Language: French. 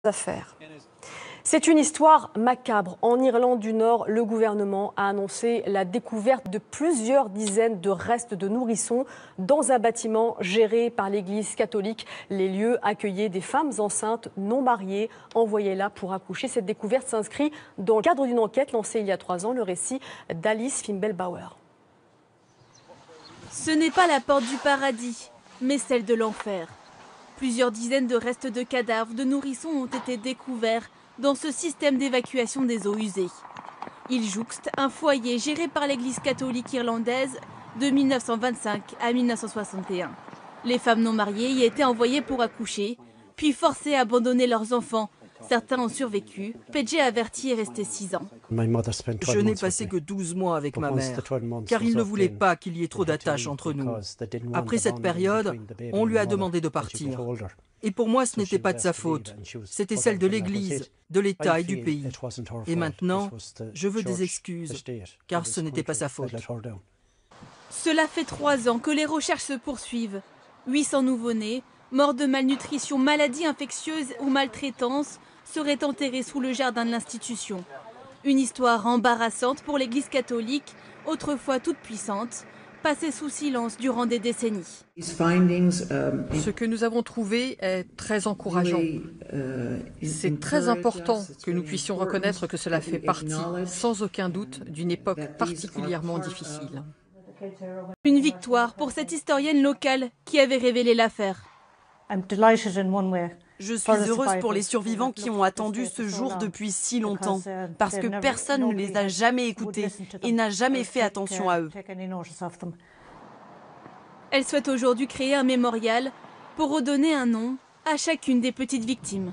affaires. C'est une histoire macabre. En Irlande du Nord, le gouvernement a annoncé la découverte de plusieurs dizaines de restes de nourrissons dans un bâtiment géré par l'Église catholique. Les lieux accueillaient des femmes enceintes non mariées, envoyées là pour accoucher. Cette découverte s'inscrit dans le cadre d'une enquête lancée il y a 3 ans, le récit d'Alice Fimbel-Bauer. Ce n'est pas la porte du paradis, mais celle de l'enfer. Plusieurs dizaines de restes de cadavres de nourrissons ont été découverts dans ce système d'évacuation des eaux usées. Il jouxte un foyer géré par l'Église catholique irlandaise de 1925 à 1961. Les femmes non mariées y étaient envoyées pour accoucher, puis forcées à abandonner leurs enfants. Certains ont survécu. Pedje averti est resté 6 ans. Je n'ai passé que 12 mois avec ma mère, car il ne voulait pas qu'il y ait trop d'attaches entre nous. Après cette période, on lui a demandé de partir. Et pour moi, ce n'était pas de sa faute. C'était celle de l'Église, de l'État et du pays. Et maintenant, je veux des excuses, car ce n'était pas sa faute. Cela fait 3 ans que les recherches se poursuivent. 800 nouveau-nés, morts de malnutrition, maladies infectieuses ou maltraitance, seraient enterrés sous le jardin de l'institution. Une histoire embarrassante pour l'Église catholique, autrefois toute puissante, passée sous silence durant des décennies. Ce que nous avons trouvé est très encourageant. C'est très important que nous puissions reconnaître que cela fait partie, sans aucun doute, d'une époque particulièrement difficile. Une victoire pour cette historienne locale qui avait révélé l'affaire. Je suis heureuse pour les survivants qui ont attendu ce jour depuis si longtemps, parce que personne ne les a jamais écoutés et n'a jamais fait attention à eux. Elle souhaite aujourd'hui créer un mémorial pour redonner un nom à chacune des petites victimes.